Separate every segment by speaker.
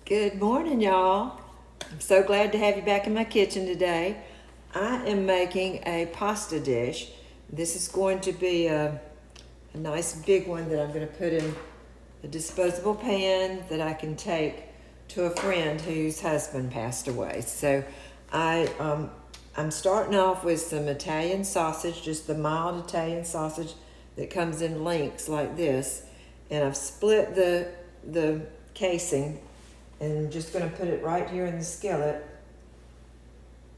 Speaker 1: Good morning, y'all. I'm so glad to have you back in my kitchen today. I am making a pasta dish. This is going to be a nice big one that I'm going to put in a disposable pan that I can take to a friend whose husband passed away. So I'm starting off with some Italian sausage, just the mild Italian sausage that comes in links like this. And I've split the casing, and I'm just going to put it right here in the skillet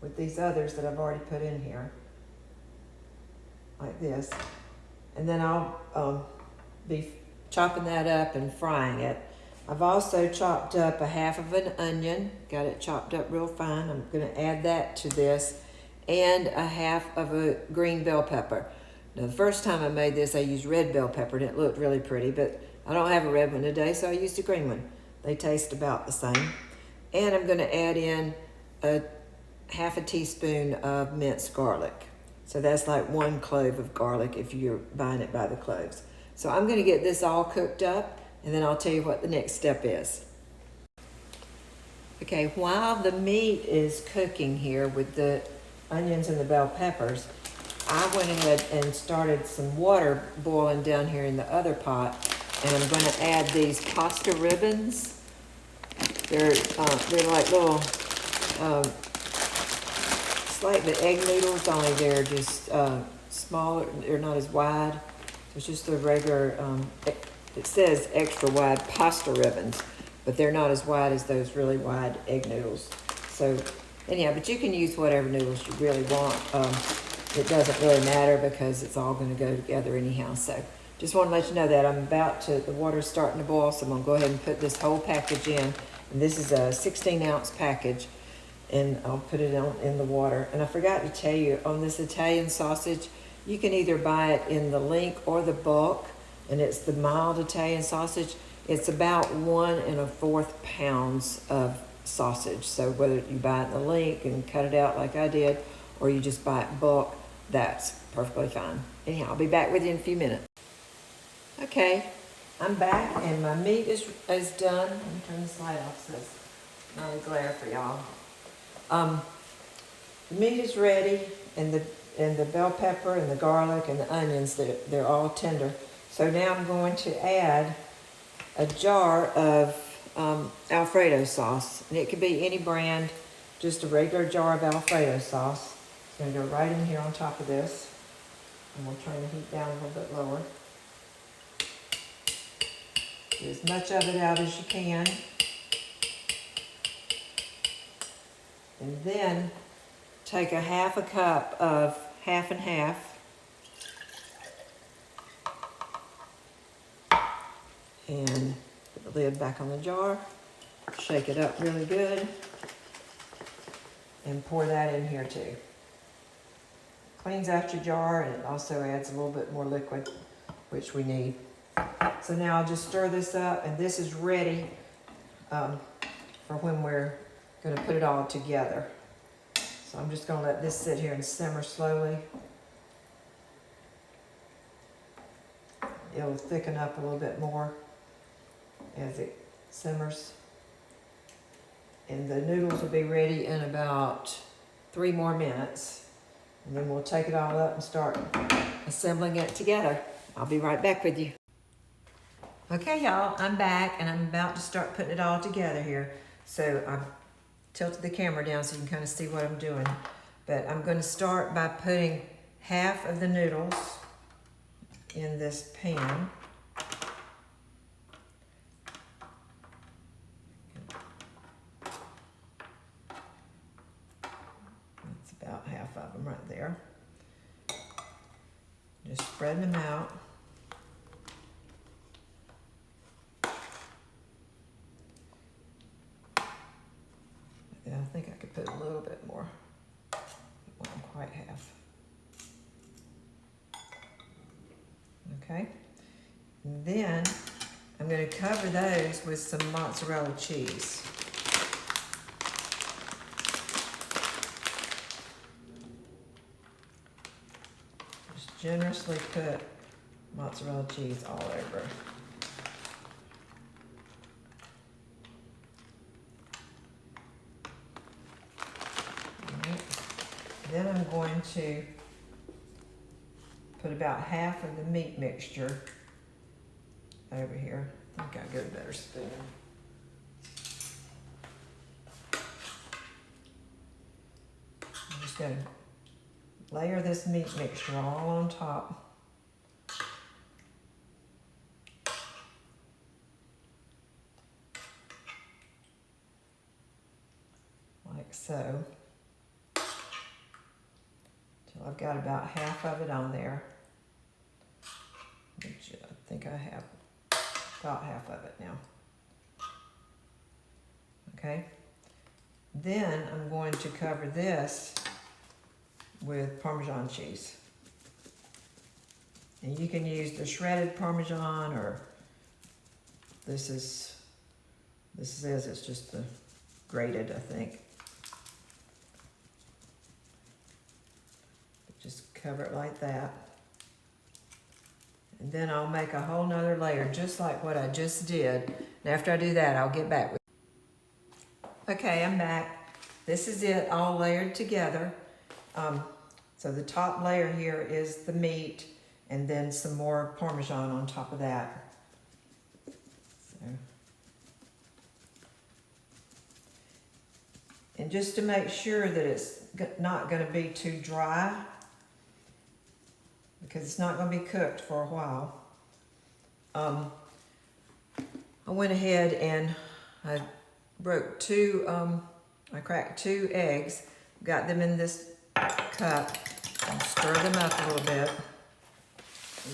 Speaker 1: with these others that I've already put in here, like this. And then I'll be chopping that up and frying it. I've also chopped up a half of an onion, got it chopped up real fine. I'm going to add that to this, and a half of a green bell pepper. Now, the first time I made this, I used red bell pepper, and it looked really pretty, but I don't have a red one today, so I used a green one. They taste about the same. And I'm going to add in a half a teaspoon of minced garlic. So that's like 1 clove of garlic if you're buying it by the cloves. So I'm going to get this all cooked up, and then I'll tell you what the next step is. Okay, while the meat is cooking here with the onions and the bell peppers, I went ahead and started some water boiling down here in the other pot, and I'm going to add these pasta ribbons. They're like little, it's like the egg noodles, only they're just smaller. They're not as wide. It's just the regular, it says extra wide pasta ribbons, but they're not as wide as those really wide egg noodles. So anyhow, but you can use whatever noodles you really want. It doesn't really matter because it's all going to go together anyhow. So just want to let you know that the water's starting to boil, so I'm going to go ahead and put this whole package in. And this is a 16-ounce package, and I'll put it in the water. And I forgot to tell you, on this Italian sausage, you can either buy it in the link or the bulk, and it's the mild Italian sausage. It's about 1 1/4 pounds of sausage. So whether you buy it in the link and cut it out like I did, or you just buy it bulk, that's perfectly fine. Anyhow, I'll be back with you in a few minutes. Okay, I'm back, and my meat is done. Let me turn this light off so it's not a glare for y'all. The meat is ready, and the bell pepper and the garlic and the onions, they're all tender. So now I'm going to add a jar of alfredo sauce, and it could be any brand, just a regular jar of alfredo sauce. It's going to go right in here on top of this, and we'll turn the heat down a little bit lower. Get as much of it out as you can. And then take a half a cup of half and half. And put the lid back on the jar. Shake it up really good. And pour that in here too. Cleans out your jar, and it also adds a little bit more liquid, which we need. So now I'll just stir this up, and this is ready for when we're going to put it all together. So I'm just going to let this sit here and simmer slowly. It'll thicken up a little bit more as it simmers. And the noodles will be ready in about 3 more minutes. And then we'll take it all up and start assembling it together. I'll be right back with you. Okay, y'all, I'm back, and I'm about to start putting it all together here. So I've tilted the camera down so you can kind of see what I'm doing. But I'm going to start by putting half of the noodles in this pan. That's about half of them right there. Just spreading them out. Yeah, I think I could put a little bit more. Well, quite half. Okay. And then I'm going to cover those with some mozzarella cheese. Just generously put mozzarella cheese all over. then I'm going to put about half of the meat mixture over here. I think I'll get a better spoon. I'm just going to layer this meat mixture all on top. Like so. Till I've got about half of it on there. Which I think I have about half of it now. Okay. Then I'm going to cover this with Parmesan cheese. And you can use the shredded Parmesan, or this says it's just the grated, I think. Just cover it like that. And then I'll make a whole nother layer just like what I just did. And after I do that, I'll get back with you. Okay, I'm back. This is it all layered together. So the top layer here is the meat, and then some more Parmesan on top of that. So. And just to make sure that it's not going to be too dry, because it's not going to be cooked for a while, I went ahead and I cracked 2 eggs, got them in this cup, and stir them up a little bit.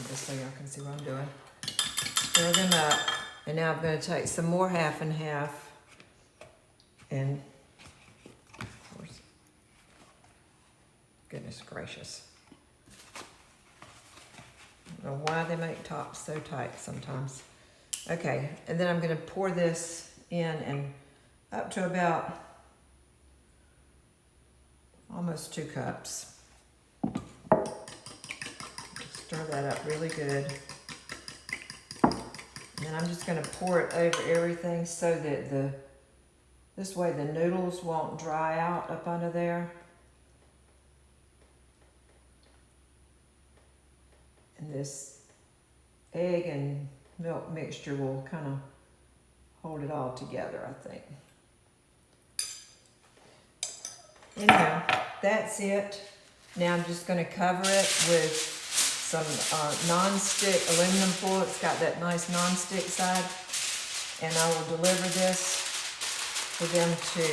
Speaker 1: Just so y'all can see what I'm doing. Stir them up, and now I'm going to take some more half and half, and of course, goodness gracious. I don't know why they make tops so tight sometimes. Okay, and then I'm going to pour this in, and up to about almost 2 cups. Stir that up really good. And then I'm just going to pour it over everything so that this way the noodles won't dry out up under there. And this egg and milk mixture will kind of hold it all together, I think. Anyhow, that's it. Now I'm just going to cover it with some non-stick aluminum foil. It's got that nice non-stick side. And I will deliver this for them to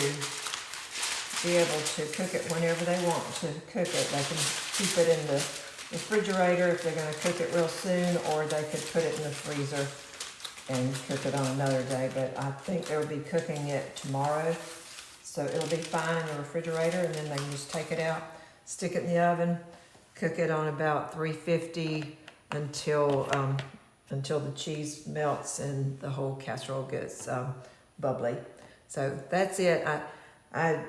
Speaker 1: be able to cook it whenever they want to cook it. They can keep it in the refrigerator if they're going to cook it real soon, or they could put it in the freezer and cook it on another day. But I think they'll be cooking it tomorrow, so it'll be fine in the refrigerator, and then they can just take it out, stick it in the oven, cook it on about 350 until the cheese melts and the whole casserole gets bubbly. So that's it. I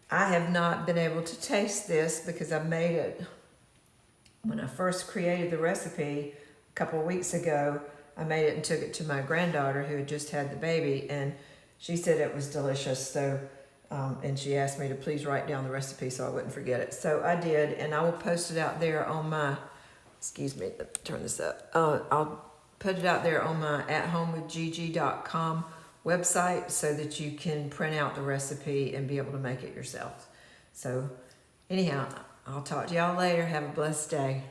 Speaker 1: have not been able to taste this because I made it when I first created the recipe a couple of weeks ago. I made it and took it to my granddaughter who had just had the baby, and she said it was delicious. So, and she asked me to please write down the recipe so I wouldn't forget it. So I did, and I will post it out there on my, excuse me, let me turn this up. I'll put it out there on my athomewithgigi.com website so that you can print out the recipe and be able to make it yourself. So anyhow, I'll talk to y'all later. Have a blessed day.